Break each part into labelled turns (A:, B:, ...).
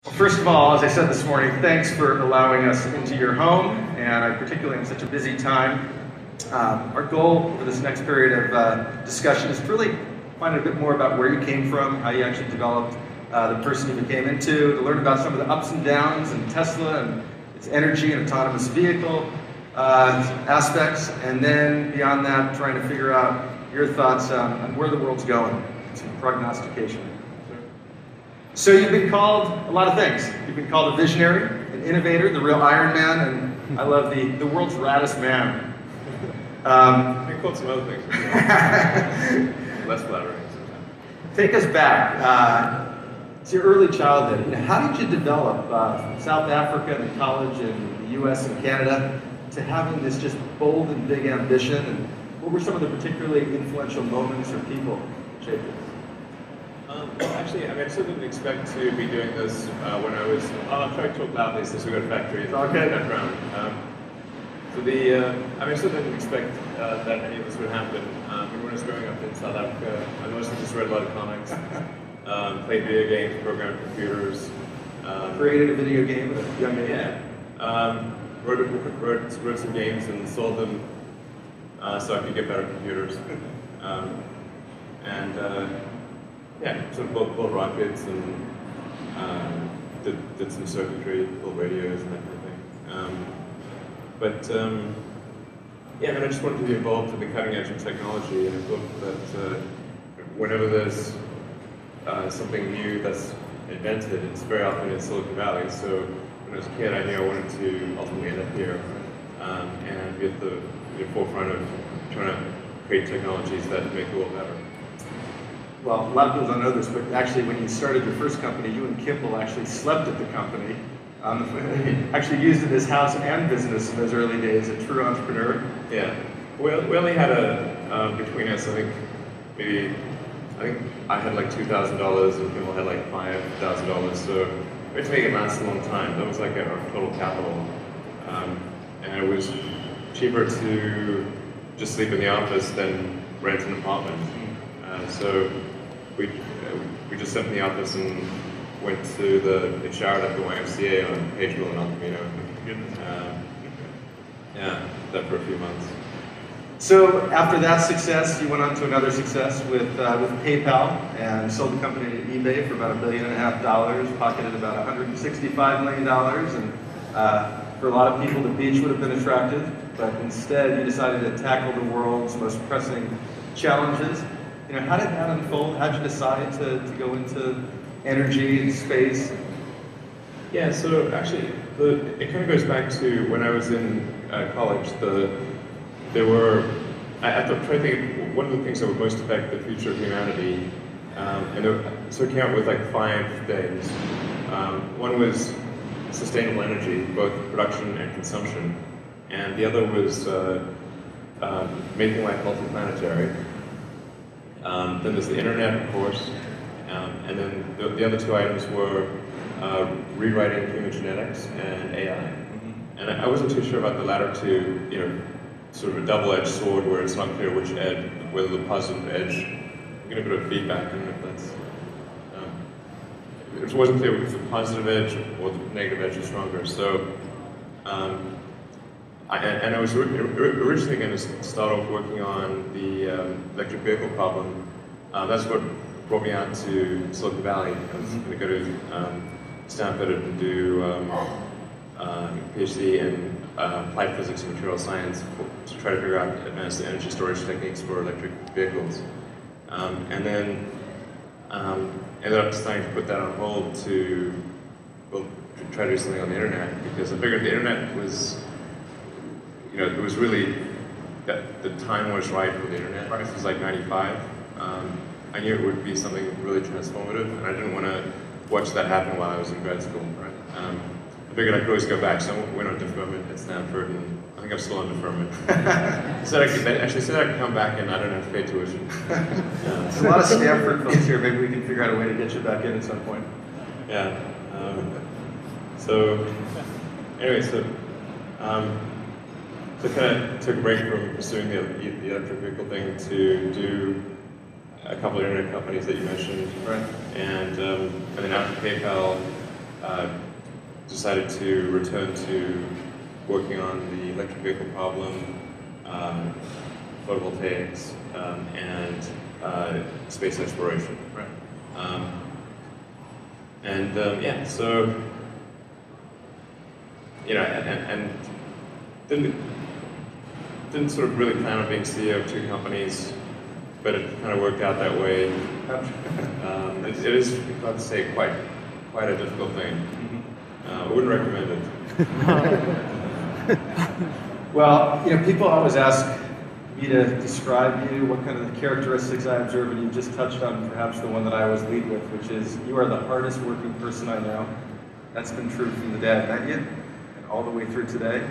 A: Well, first of all, as I said this morning, thanks for allowing us into your home, and particularly in such a busy time. Our goal for this next period of discussion is to really find out a bit more about where you came from, how you actually developed the person you became into, to learn about some of the ups and downs in Tesla and its energy and autonomous vehicle aspects, and then beyond that, trying to figure out your thoughts on where the world's going, some prognostication. So you've been called a lot of things. You've been called a visionary, an innovator, the real Iron Man, and I love the world's raddest man.
B: I've been called some other things. Less flattering sometimes.
A: Take us back to your early childhood. How did you develop South Africa and college in the US and Canada to having this just bold and big ambition? And what were some of the particularly influential moments or people that shaped it?
B: Actually, I sort of didn't expect to be doing this when I was. I'll try to talk loudly since we've got a factory in the background. I sort of didn't expect that any of this would happen. When I was growing up in South Africa, I mostly just read a lot of comics, played video games, programmed computers.
A: Created a video game at a young age?
B: Yeah. Wrote some games and sold them so I could get better computers. Yeah, sort of built rockets and did some circuitry, built radios and that kind of thing. Yeah, I just wanted to be involved in the cutting edge of technology, and I thought that whenever there's something new that's invented, it's very often in Silicon Valley. So when I was a kid, I knew I wanted to ultimately end up here and be at the forefront of trying to create technologies that make the world better.
A: Well, a lot of people don't know this, but actually when you started your first company, you and Kimball actually slept at the company. Actually used it as house and business in those early days, a true entrepreneur.
B: Yeah. We only had between us, I think I had like $2,000 and Kimball had like $5,000, so we had to make it last a long time. That was like our total capital. And it was cheaper to just sleep in the office than rent an apartment. So we just slept in the office and went to the showered at the YMCA on Pageville and El Camino. Yeah, that for a few months.
A: So after that success, you went on to another success with PayPal and sold the company to eBay for about $1.5 billion, pocketed about $165 million, and for a lot of people the beach would have been attractive, but instead you decided to tackle the world's most pressing challenges. How did that unfold? How did you decide to go into energy and space?
B: Yeah, so actually, it kind of goes back to when I was in college. I thought, trying to think, one of the things that would most affect the future of humanity, so it came up with like 5 things. One was sustainable energy, both production and consumption, and the other was making life multiplanetary. Then there's the internet, of course, and then the other 2 items were rewriting human genetics and AI. Mm-hmm. And I wasn't too sure about the latter 2, sort of a double-edged sword where it's not clear which edge, whether the positive edge, I'm going to put a feedback, I don't know if that's, it wasn't clear if the positive edge or the negative edge is stronger. So, I was originally going to start off working on the electric vehicle problem. That's what brought me out to Silicon Valley. I was going to go to Stanford and do a PhD in applied physics and material science to try to figure out advanced energy storage techniques for electric vehicles. And then ended up deciding to put that on hold to try to do something on the internet, because I figured the internet was, it was really, the time was right for the internet. This was like 95. I knew it would be something really transformative, and I didn't want to watch that happen while I was in grad school. Right? I figured I could always go back, so I went on deferment at Stanford, and I think I'm still on deferment. They actually said I could come back and I don't have to pay tuition.
A: There's a lot of Stanford folks here. Maybe we can figure out a way to get you back in at some point.
B: Yeah. So kind of took a break from pursuing the electric vehicle thing to do a couple of internet companies that you mentioned.
A: Right.
B: And then after PayPal, decided to return to working on the electric vehicle problem, photovoltaics, and space exploration.
A: Right.
B: Yeah, so and didn't sort of really plan on being CEO of 2 companies, but it kind of worked out that way. It is, I have to say, quite a difficult thing. I wouldn't recommend it.
A: Well, people always ask me to describe you, what kind of characteristics I observe, and you just touched on perhaps the one that I always lead with, which is you are the hardest working person I know. That's been true from the day I met you, and all the way through today.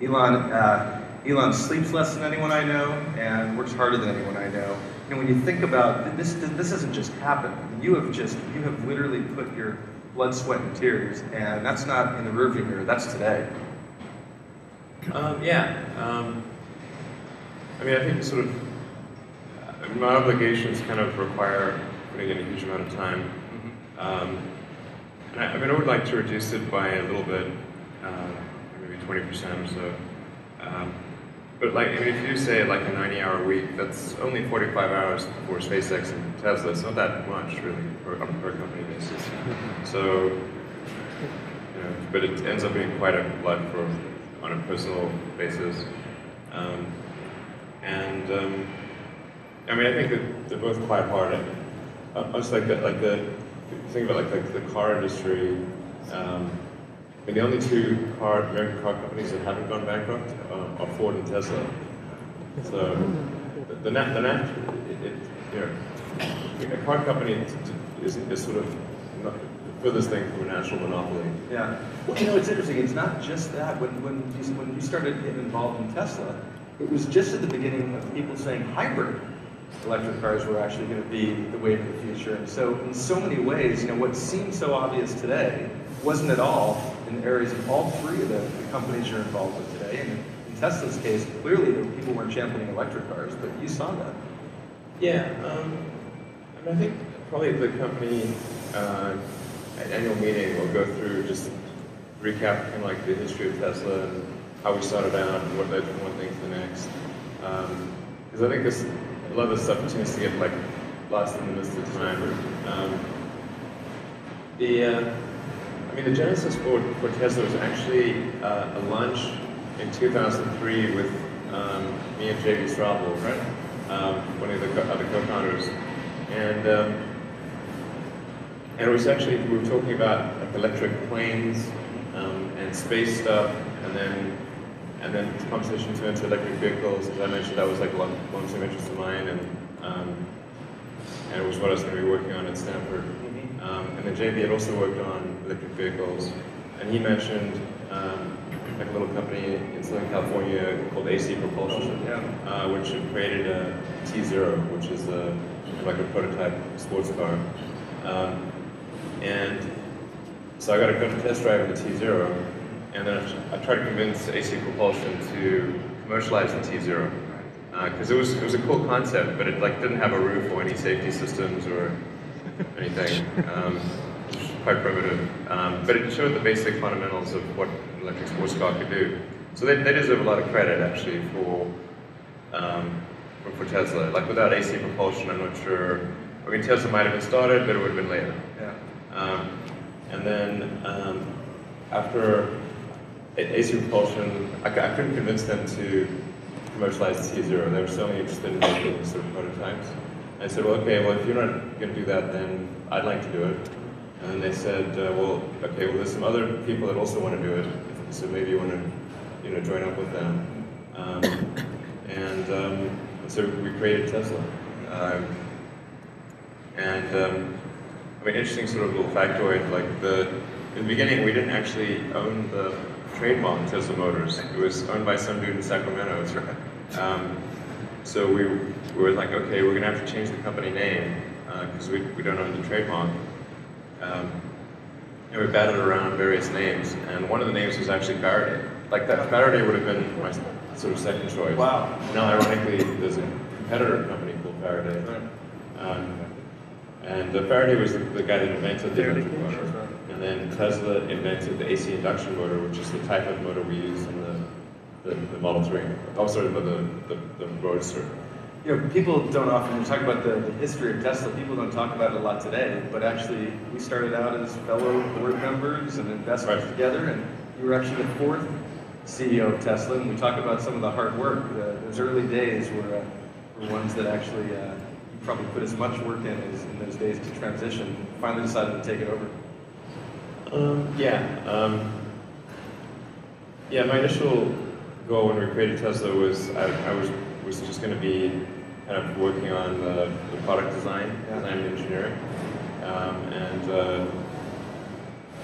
A: Elon sleeps less than anyone I know, and works harder than anyone I know. When you think about this hasn't just happened. You have literally put your blood, sweat, and tears, and that's not in the rearview mirror. That's today.
B: I think sort of my obligations kind of require putting in a huge amount of time. And I would like to reduce it by a little bit, maybe 20% or so. But if you say like a 90-hour week, that's only 45 hours for SpaceX and Tesla. It's not that much really on a per company basis. So, but it ends up being quite a lot on a personal basis. I think that they're both quite hard. I was like the thing about the car industry. The only 2 American car companies that haven't gone bankrupt are Ford and Tesla. So a car company is sort of not the furthest thing from a national monopoly.
A: Yeah. Well, it's interesting. It's not just that. When you started getting involved in Tesla, it was just at the beginning of people saying hybrid electric cars were actually going to be the wave of the future. And so in so many ways, what seems so obvious today wasn't at all in the areas of all 3 of the companies you're involved with today. And in Tesla's case, clearly people weren't championing electric cars, but you saw that.
B: Yeah. I think probably the company annual meeting will go through just recap kind of the history of Tesla and how we started out and what led from one thing to the next. Because I think a lot of this stuff tends to get lost in the midst of time. The genesis for Tesla was actually a lunch in 2003 with me and J.B. Straubel, right? One of the other co-founders, and it was actually, we were talking about electric planes and space stuff, and then the conversation turned to electric vehicles. As I mentioned, that was long-term interest of mine, and it was what I was going to be working on at Stanford. And then JB had also worked on electric vehicles, and he mentioned a little company in Southern California called AC Propulsion, which had created a T0, which is a prototype sports car. And so I got a test drive of the T0, and then I tried to convince AC Propulsion to commercialize the T0, because it was a cool concept, but it didn't have a roof or any safety systems or anything. Quite primitive, but it showed the basic fundamentals of what an electric sports car could do. So they deserve a lot of credit actually for Tesla. Without AC Propulsion, I'm not sure. Tesla might have been started, but it would have been later.
A: Yeah.
B: And then after AC Propulsion, I couldn't convince them to commercialize the T0. They were so only interested in making sort of prototypes. I said, well, okay, if you're not going to do that, then I'd like to do it. And then they said, there's some other people that also want to do it, so maybe you want to, join up with them. So we created Tesla. Interesting sort of little factoid, in the beginning we didn't actually own the trademark Tesla Motors. It was owned by some dude in Sacramento. That's right. So we were like, okay, we're going to have to change the company name because we don't own the trademark. And we batted around various names, and one of the names was actually Faraday. That Faraday would have been my sort of second choice.
A: Wow.
B: Now, ironically, there's a competitor company called Faraday. And Faraday was the guy that invented the electric motor. and then Tesla invented the AC induction motor, which is the type of motor we use in the Model 3. Oh, sorry, but the Roadster.
A: You know, people don't often, when you talk about the history of Tesla, people don't talk about it a lot today, but actually we started out as fellow board members and investors together, and you were actually the fourth CEO of Tesla, and we talk about some of the hard work. Those early days were ones that actually you probably put as much work in as in those days to transition, finally decided to take it over.
B: Yeah, my initial goal when we created Tesla was I was just going to be kind of working on the product design and engineering, and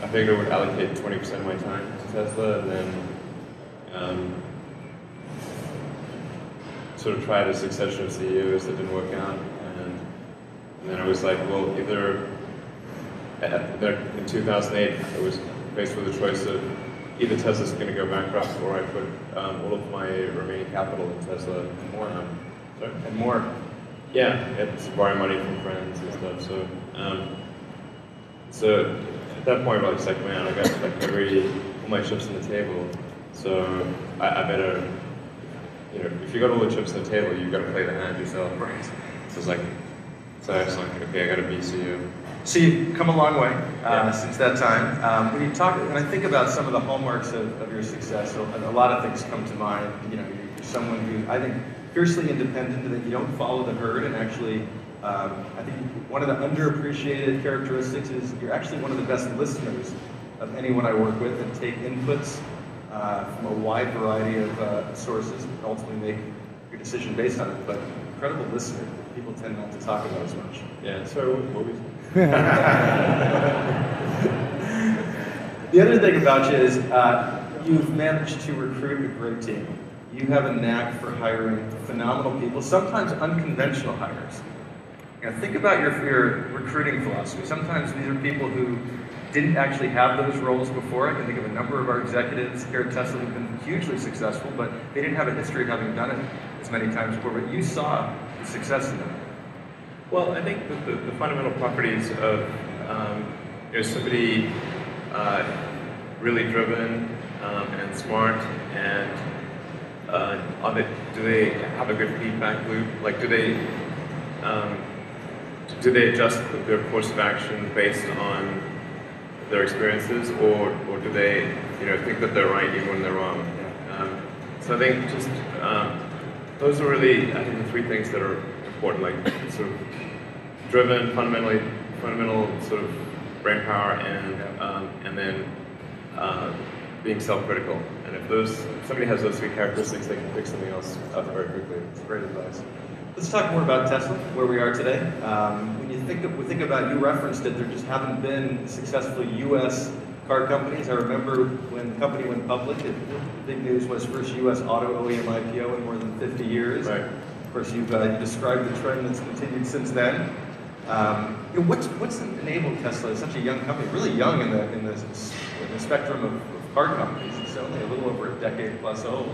B: I figured I would allocate 20% of my time to Tesla, and then sort of tried a succession of CEOs that didn't work out, and then I was like, well, either in 2008 I was faced with a choice of either Tesla's going to go bankrupt or I put all of my remaining capital in Tesla and more.
A: And more.
B: Yeah, it's borrowing money from friends and stuff. So at that point I was like, man, I got like all my chips on the table. So I better, you know, if you got all the chips on the table, you've got to play the hand yourself.
A: Right.
B: So it's like, okay, I got to be CEO.
A: So you've come a long way since that time. When you talk, when I think about some of the hallmarks of your success, a lot of things come to mind. You know, you're someone who I think fiercely independent, that you don't follow the herd, and actually, I think one of the underappreciated characteristics is you're actually one of the best listeners of anyone I work with, and take inputs from a wide variety of sources, and ultimately make your decision based on it. But incredible listener that people tend not to talk about as much.
B: Yeah. So what was?
A: The other thing about you is you've managed to recruit a great team. You have a knack for hiring phenomenal people, sometimes unconventional hires. You know, think about your recruiting philosophy. Sometimes these are people who didn't actually have those roles before. I can think of a number of our executives here at Tesla who've been hugely successful, but they didn't have a history of having done it as many times before, but you saw the success in them.
B: Well, I think the fundamental properties of somebody really driven and smart, and do they have a good feedback loop? Like, do they adjust their course of action based on their experiences, or do they think that they're right even when they're wrong? So I think just those are really, I think, the three things that are important, like sort of driven, fundamental sort of brain power, and then being self-critical. And if somebody has those three characteristics, they can pick something else up very quickly.
A: It's great advice. Let's talk more about Tesla, where we are today. When you think about, you referenced it, there just haven't been successful U.S. car companies. I remember when the company went public, the big news was first U.S. auto OEM IPO in more than 50 years.
B: Right.
A: Of course, you've described the trend that's continued since then. What's enabled Tesla as such a young company, really young in the spectrum of car companies? It's only a little over a decade plus old.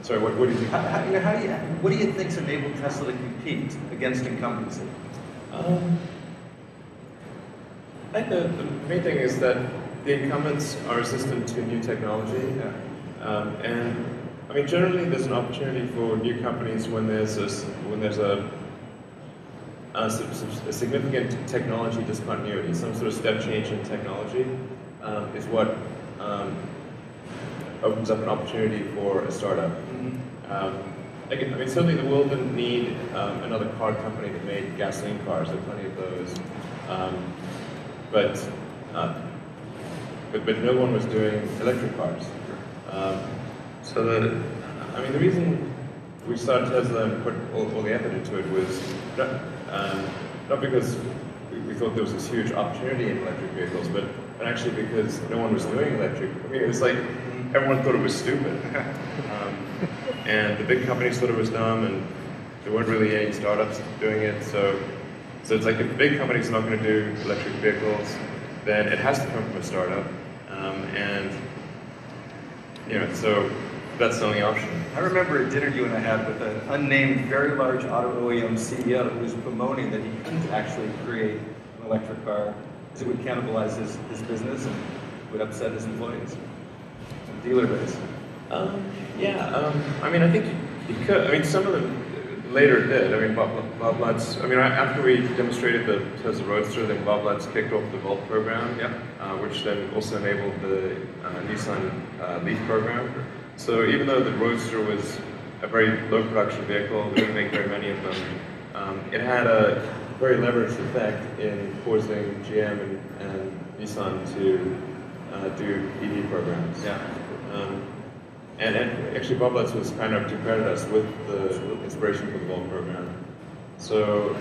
B: Sorry, what do you think?
A: What do you think's enabled Tesla to compete against incumbency?
B: I think the main thing is that the incumbents are resistant to new technology, and I mean generally there's an opportunity for new companies when there's a significant technology discontinuity, some sort of step change in technology is what opens up an opportunity for a startup. Certainly the world didn't need another car company that made gasoline cars. There are plenty of those, but no one was doing electric cars. So the reason we started Tesla and put all the effort into it was not because we thought there was this huge opportunity in electric vehicles, but actually because no one was doing electric. I mean, it was like everyone thought it was stupid, and the big companies thought it was dumb, and there weren't really any startups doing it. So it's like if the big company's not going to do electric vehicles, then it has to come from a startup, so that's the only option.
A: I remember a dinner you and I had with an unnamed, very large auto OEM CEO who was bemoaning that he couldn't actually create an electric car because it would cannibalize his business and would upset his employees and dealer base.
B: I mean, I think you could. I mean, some of them later did. I mean, Bob Lutz. I mean, after we demonstrated the Tesla Roadster, then Bob Lutz kicked off the Volt program, which then also enabled the Nissan Leaf program. So even though the Roadster was a very low production vehicle, we didn't make very many of them, it had a very leveraged effect in forcing GM and Nissan to do EV programs. And actually, Bob Lutz was kind enough to credit us with the inspiration for the Volt program. So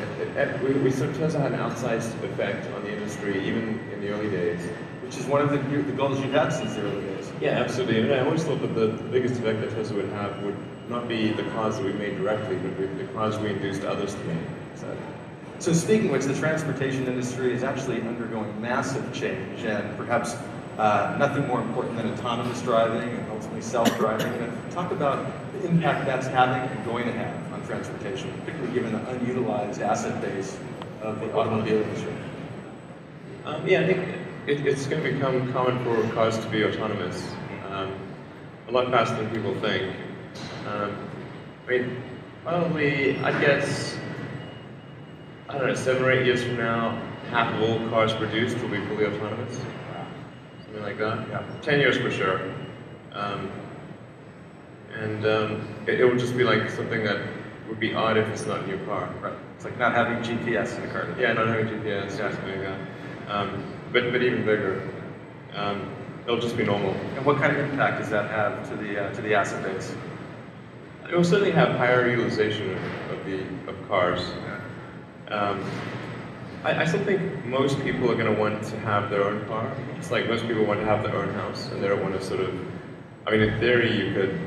B: we sort of Tesla had an outsized effect on the industry, even in the early days.
A: Which is one of the goals you've had since the early days.
B: Yeah, absolutely. And I always thought that the biggest effect that Tesla would have would not be the cars that we made directly, but the cars we induced others to make.
A: So speaking of which, the transportation industry is actually undergoing massive change, and perhaps nothing more important than autonomous driving and ultimately self-driving. And talk about the impact that's having and going to have on transportation, particularly given the unutilized asset base of the automobile industry.
B: I think it's going to become common for cars to be autonomous, a lot faster than people think. I mean, probably, I guess, I don't know, 7 or 8 years from now, half of all cars produced will be fully autonomous. Something like that.
A: Yeah.
B: 10 years for sure. It would just be like something that would be odd if it's not in your car.
A: Right. It's like not having GPS in the car.
B: Yeah, not having GPS, something like that. But even bigger. It'll just be normal.
A: And what kind of impact does that have to the asset base?
B: It will certainly have higher utilization of cars.
A: Yeah.
B: I still think most people are going to want to have their own car. It's like most people want to have their own house, and they don't want to sort of. I mean, in theory, you could,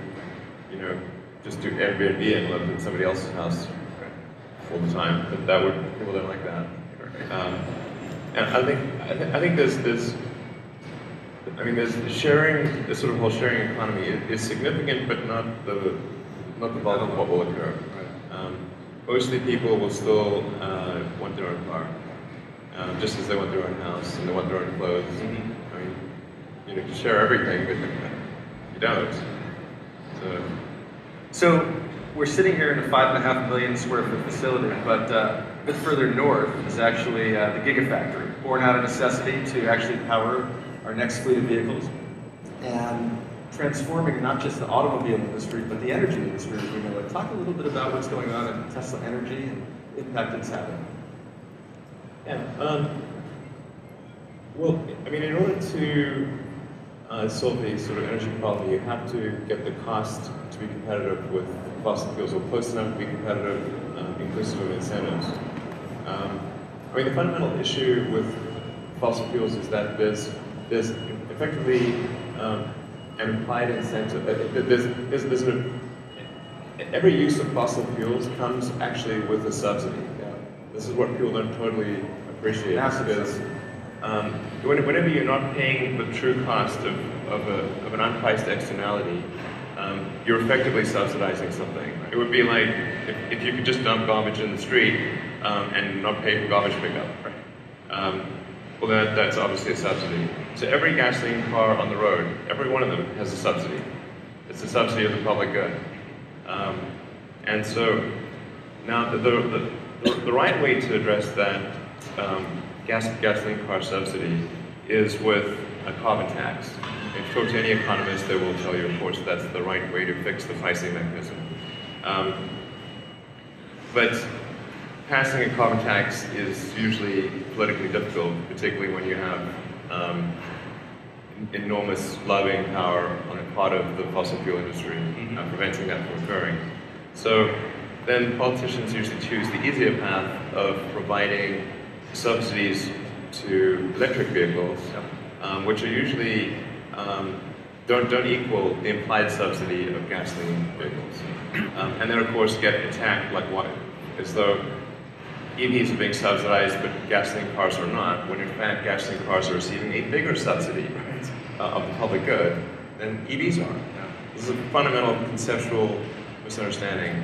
B: just do Airbnb and live in somebody else's house all the time, but people don't like that. And I think there's sharing, this sort of whole sharing economy is significant, but not the bulk of what will occur. Mostly people will still want their own car, just as they want their own house and they want their own clothes. Mm-hmm. I mean, you share everything, but you don't.
A: So we're sitting here in a 5.5 million square foot facility, but a bit further north is actually the Gigafactory, born out of necessity to actually power our next fleet of vehicles and transforming not just the automobile industry, but the energy industry as we know it. Talk a little bit about what's going on in Tesla Energy and the impact it's having.
B: Yeah. Well, I mean, in order to solve the sort of energy problem, you have to get the cost to be competitive with fossil fuels, or close enough to be competitive, inclusive of incentives. I mean, the fundamental issue with fossil fuels is that there's effectively an implied incentive. Every use of fossil fuels comes actually with a subsidy. This is what people don't totally appreciate. Because whenever you're not paying the true cost of an unpriced externality, you're effectively subsidizing something. It would be like if you could just dump garbage in the street and not pay for garbage pickup. Well, that's obviously a subsidy. So every gasoline car on the road, every one of them has a subsidy. It's a subsidy of the public good. And so now the right way to address that gasoline car subsidy is with a carbon tax. If you talk to any economist, they will tell you, of course, that's the right way to fix the pricing mechanism. But passing a carbon tax is usually politically difficult, particularly when you have enormous lobbying power on a part of the fossil fuel industry, preventing that from occurring. So then politicians usually choose the easier path of providing subsidies to electric vehicles, which are usually don't equal the implied subsidy of gasoline vehicles. And then of course get attacked like what? As though EVs are being subsidized, but gasoline cars are not, when in fact gasoline cars are receiving a bigger subsidy of the public good than EVs are. there's a fundamental conceptual misunderstanding.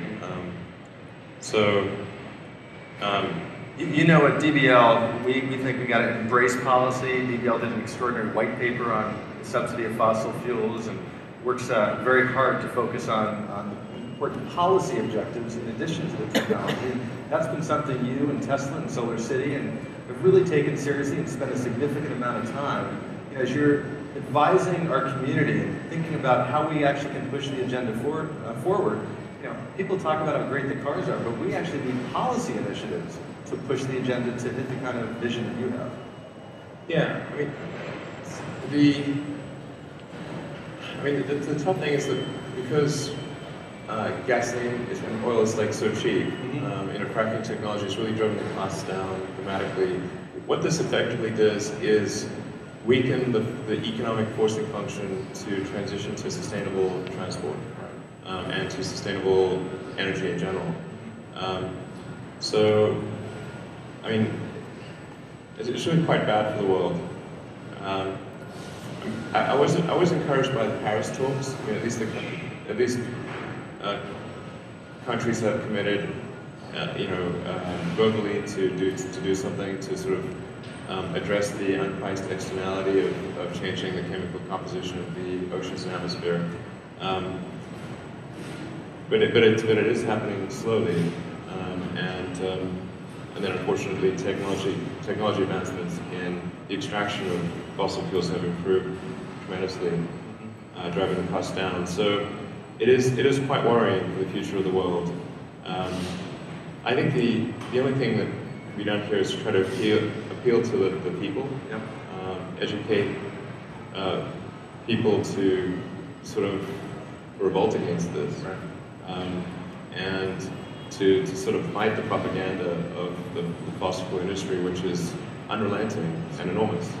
A: You know, at DBL, we think we got to embrace policy. DBL did an extraordinary white paper on the subsidy of fossil fuels and works very hard to focus on important policy objectives in addition to the technology. And that's been something you and Tesla and Solar City and have really taken seriously and spent a significant amount of time. You know, as you're advising our community and thinking about how we actually can push the agenda forward. You know, people talk about how great the cars are, but we actually need policy initiatives to push the agenda to hit the kind of vision that you have.
B: Yeah, the tough thing is that because gasoline and oil is like so cheap, fracking technology has really driven the costs down dramatically. What this effectively does is weaken the economic forcing function to transition to sustainable transport and to sustainable energy in general. It's really quite bad for the world. I was encouraged by the Paris talks. I mean, at least countries have committed, verbally to do something to sort of address the unpriced externality of changing the chemical composition of the oceans and atmosphere. But it is happening slowly, and then unfortunately technology advancements in the extraction of fossil fuels have improved tremendously, driving the costs down. So it is quite worrying for the future of the world. I think the only thing that can be done here is to try to appeal to the people, educate people to sort of revolt against this, and to sort of fight the propaganda of the fossil fuel industry, which is unrelenting and enormous.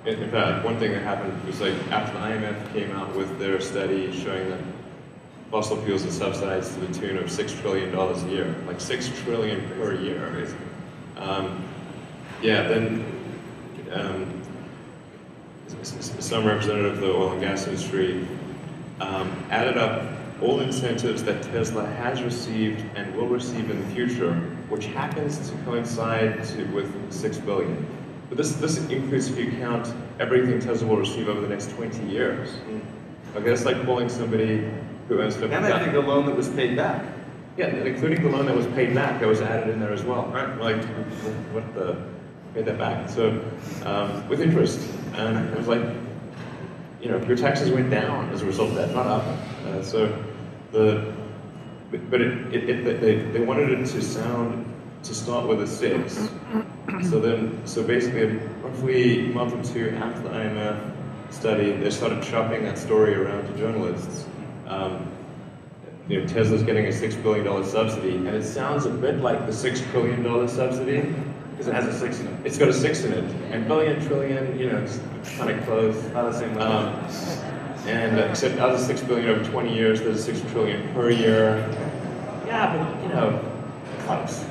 B: In fact, one thing that happened was like after the IMF came out with their study showing that fossil fuels are subsidized to the tune of $6 trillion a year, like $6 trillion per year, basically. Some representative of the oil and gas industry added up all the incentives that Tesla has received and will receive in the future, which happens to coincide with $6 billion. But this includes, if you count everything Tesla will receive over the next 20 years. Okay, that's like calling somebody who owns 50.
A: And I think the loan that was paid back.
B: Yeah, including the loan that was paid back, that was added in there as well. Right? Like, what the, paid that back. So, with interest. And it was like, your taxes went down as a result of that, not up. They wanted it to start with a 6. So basically, roughly a month or two after the IMF study, they started shopping that story around to journalists. Tesla's getting a $6 billion subsidy, and it sounds a bit like the $6 trillion subsidy, because it has a 6 in it. It's got a 6 in it, and billion, trillion, it's kind of close.
A: Not the same level.
B: Except out of the $6 billion over 20 years, there's a $6 trillion per year. Yeah, but close.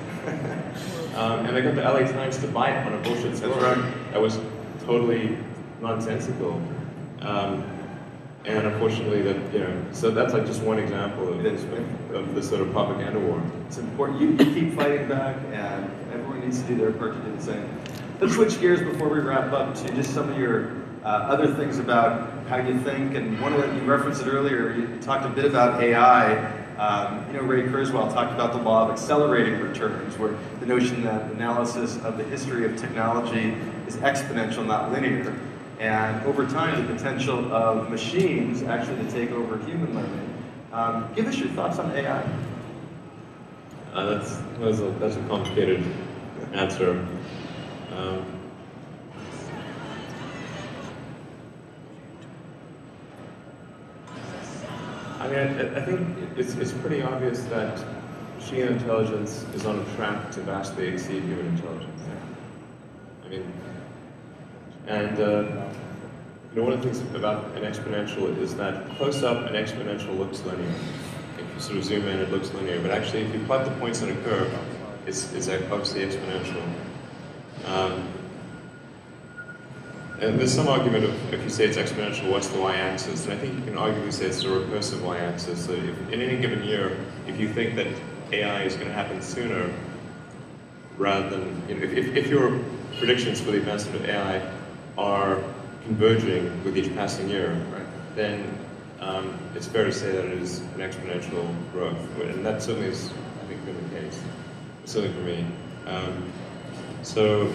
B: And they got the LA Times to buy it on a bullshit story.
A: That's right.
B: That was totally nonsensical. And unfortunately, so that's like just one example of this sort of propaganda war.
A: It's important. You keep fighting back, and everyone needs to do their part to do the same. Let's switch gears before we wrap up to just some of your other things about how you think. And one of the, you referenced it earlier. You talked a bit about AI. Ray Kurzweil talked about the law of accelerating returns, where the notion that analysis of the history of technology is exponential, not linear. And over time, the potential of machines actually to take over human learning. Give us your thoughts on AI.
B: That's a complicated answer. I think it's pretty obvious that machine intelligence is on a track to vastly exceed human intelligence. One of the things about an exponential is that close up, an exponential looks linear. If you sort of zoom in, it looks linear. But actually, if you plot the points on a curve, it's obviously exponential. And there's some argument of, if you say it's exponential, what's the y-axis? And I think you can arguably say it's the recursive y-axis. So if, in any given year, if you think that AI is going to happen sooner, rather than, you know, if your predictions for the advancement of AI are converging with each passing year, right, then it's fair to say that it is an exponential growth. And that certainly is, I think, been the case, certainly for me. So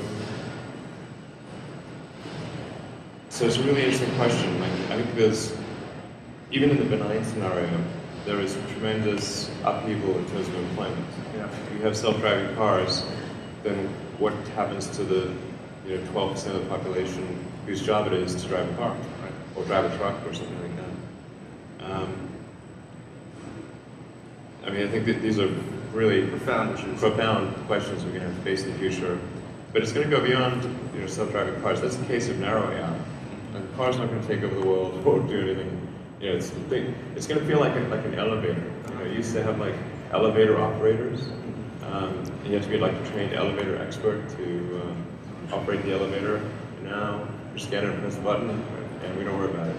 B: it's a really interesting question. Like, I think there's, even in the benign scenario, there is tremendous upheaval in terms of employment.
A: Yeah.
B: If you have self-driving cars, then what happens to the 12% of the population whose job it is to drive a car, right? Or drive a truck or something like that? I mean, I think that these are really profound questions we're going to have to face in the future. But it's going to go beyond self-driving cars. That's the case of narrow AI. And cars not going to take over the world, it won't do anything. It's going to feel like an elevator. You used to have like elevator operators. You have to be like a trained elevator expert to operate the elevator. And now you scan it and press the button, and we don't worry about it.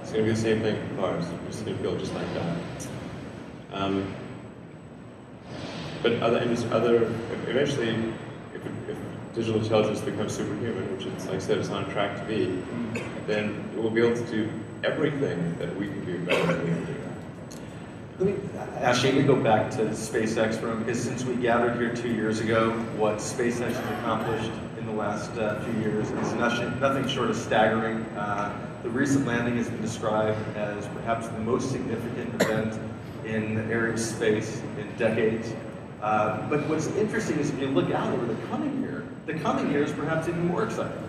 B: It's going to be the same thing for cars. It's going to feel just like that. But eventually, if digital intelligence becomes superhuman, which it's, like I said, it's on track to be, then it will be able to do everything that we can do better than we can do.
A: Let me ask you to go back to SpaceX for a moment, because since we gathered here 2 years ago, what SpaceX has accomplished in the last few years is nothing short of staggering. The recent landing has been described as perhaps the most significant event in aerospace in decades. But what's interesting is if you look out over the coming year is perhaps even more exciting.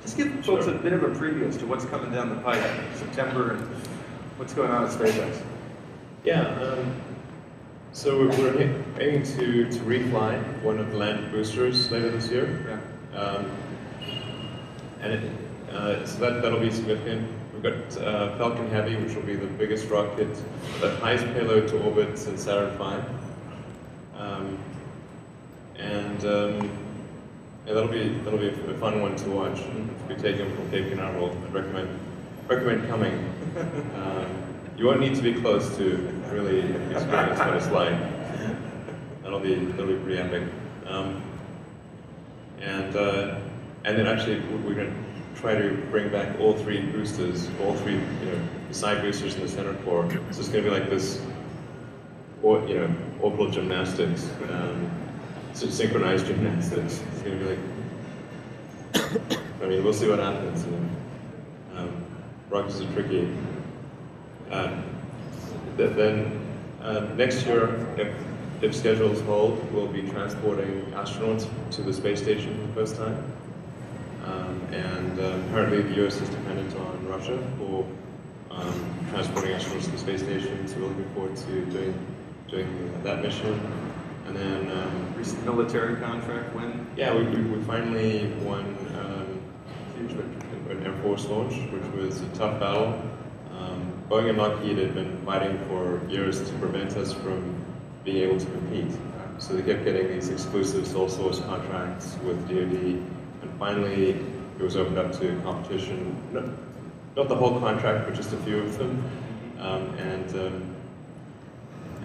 A: Just give folks a bit of a preview as to what's coming down the pipe in September and what's going on at SpaceX.
B: Yeah, so we're aiming to refly one of the landed boosters later this year. Yeah. So that'll be significant. We've got Falcon Heavy, which will be the biggest rocket, the highest payload to orbit since Saturn V. That'll be a fun one to watch. If we take them from Cape Canaveral, I'd recommend coming. You won't need to be close to really experience what it's like. That'll be pretty epic. And then actually we're going to try to bring back all three boosters, the side boosters and the center core. So it's going to be like this, orbital gymnastics, synchronized gymnastics. It's going to be like, I mean, we'll see what happens. Rockets are tricky. Then next year, if schedules hold, we'll be transporting astronauts to the space station for the first time. Apparently the US is dependent on Russia for transporting astronauts to the space station, so we're looking forward to doing that mission. And then
A: recent military contract win?
B: Yeah, we finally won an Air Force launch, which was a tough battle. Boeing and Lockheed had been fighting for years to prevent us from being able to compete. So they kept getting these exclusive sole source contracts with DoD, and finally it was opened up to competition. Not the whole contract, but just a few of them.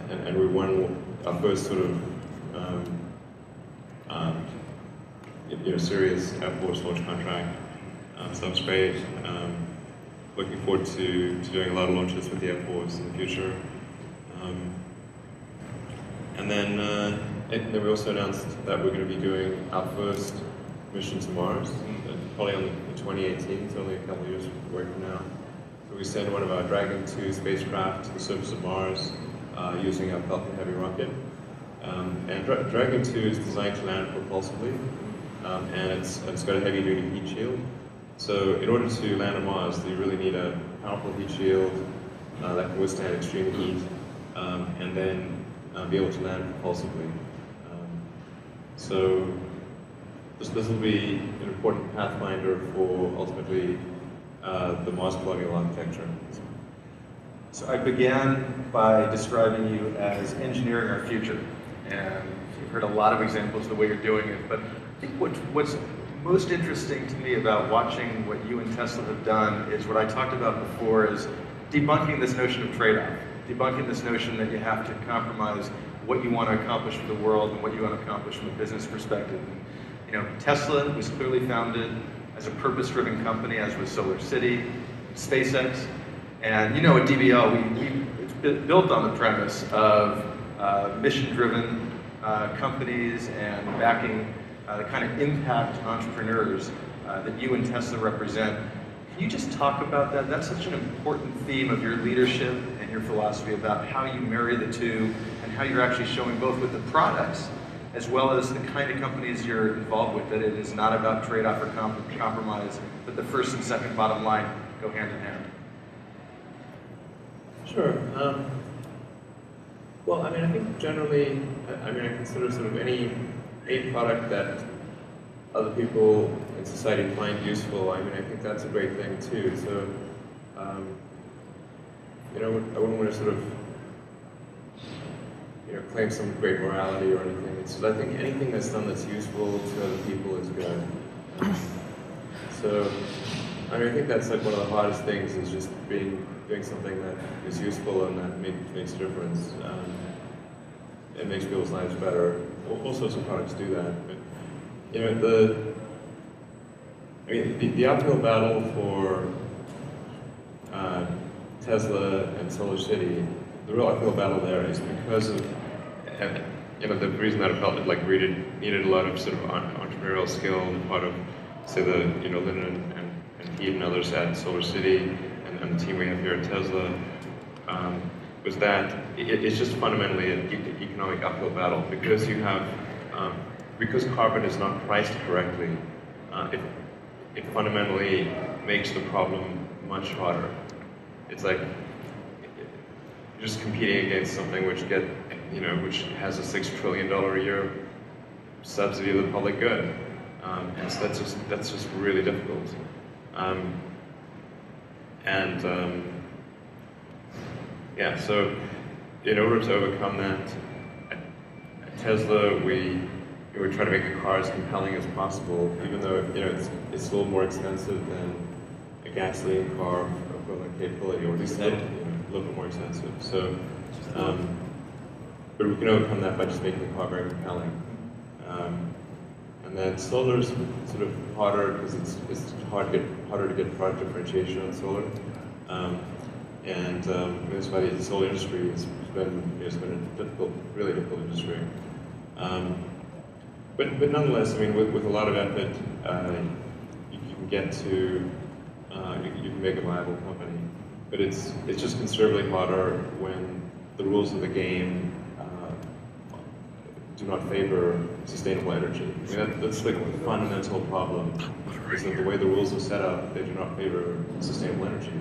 B: And we won our first sort of serious Air Force launch contract. So that's great. Looking forward to doing a lot of launches with the Air Force in the future. And then we also announced that we're going to be doing our first mission to Mars, probably in 2018, it's only a couple of years away from now. So we send one of our Dragon 2 spacecraft to the surface of Mars using our Falcon Heavy rocket. And Dragon 2 is designed to land propulsively, and it's got a heavy-duty heat shield. So in order to land on Mars, you really need a powerful heat shield that can withstand extreme heat, and then be able to land propulsively. So this will be an important pathfinder for ultimately the Mars colonial architecture.
A: So I began by describing you as engineering our future, and you've heard a lot of examples of the way you're doing it, but I think what's most interesting to me about watching what you and Tesla have done is what I talked about before, is debunking this notion of trade-off, debunking this notion that you have to compromise what you want to accomplish for the world and what you want to accomplish from a business perspective. And, Tesla was clearly founded as a purpose-driven company, as was Solar City, SpaceX, and at DBL, it's built on the premise of mission-driven companies and backing the kind of impact entrepreneurs that you and Tesla represent. Can you just talk about that? That's such an important theme of your leadership and your philosophy about how you marry the two and how you're actually showing both with the products as well as the kind of companies you're involved with, that it is not about trade-off or compromise, but the first and second bottom line go hand in hand.
B: Sure. Well, I think generally, I consider sort of any product that other people in society find useful. I think that's a great thing too. So, I wouldn't want to sort of, claim some great morality or anything. It's just, I think anything that's done that's useful to other people is good. So, I think that's like one of the hardest things, is just doing something that is useful and that makes a difference. It makes people's lives better. All sorts of products do that. But, the uphill battle for Tesla and Solar City, the real uphill battle there is because of the reason that I felt it needed a lot of sort of entrepreneurial skill on the part of, say, the Lynn and Pete and others at Solar City and the team we have here at Tesla, was that it's just fundamentally an economic uphill battle, because you have because carbon is not priced correctly. It fundamentally makes the problem much harder. It's like you're just competing against something which has a $6 trillion a year subsidy of the public good, and so that's just really difficult. So in order to overcome that, at Tesla we try to make the car as compelling as possible, even though it's a little more expensive than a gasoline car of equivalent capability, or at least a little bit more expensive. So, but we can overcome that by just making the car very compelling. And then solar's sort of harder because it's harder to get product differentiation on solar. That's why the solar industry has been a really difficult industry. But nonetheless, with a lot of effort, you can get to you can make a viable company. But it's just considerably harder when the rules of the game do not favor sustainable energy. That's like the fundamental problem, is that the way the rules are set up, they do not favor sustainable energy.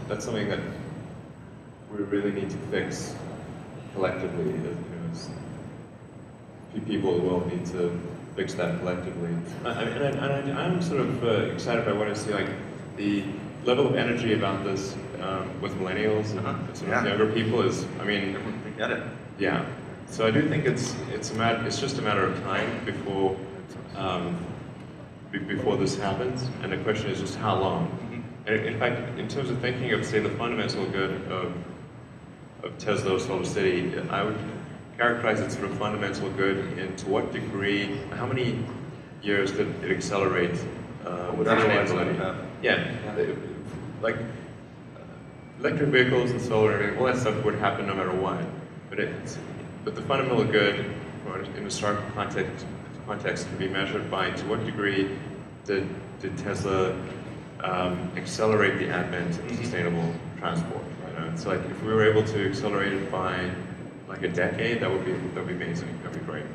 B: That's something that we really need to fix collectively. People in the world need to fix that collectively. I'm sort of excited by what I see, like the level of energy about this with millennials and sort of younger people is, they
A: get it.
B: Yeah. So I do think it's just a matter of time before this happens, and the question is just how long. And in fact, in terms of thinking of, say, the fundamental good of Tesla or Solar City, I would characterize it sort of fundamental good in to what degree, how many years did it accelerate sustainability? Yeah, like electric vehicles and solar and all that stuff would happen no matter what. But the fundamental good in a historical context can be measured by to what degree did Tesla accelerate the advent of sustainable transport. It's like if we were able to accelerate it by like a decade, that would be amazing. That'd be great.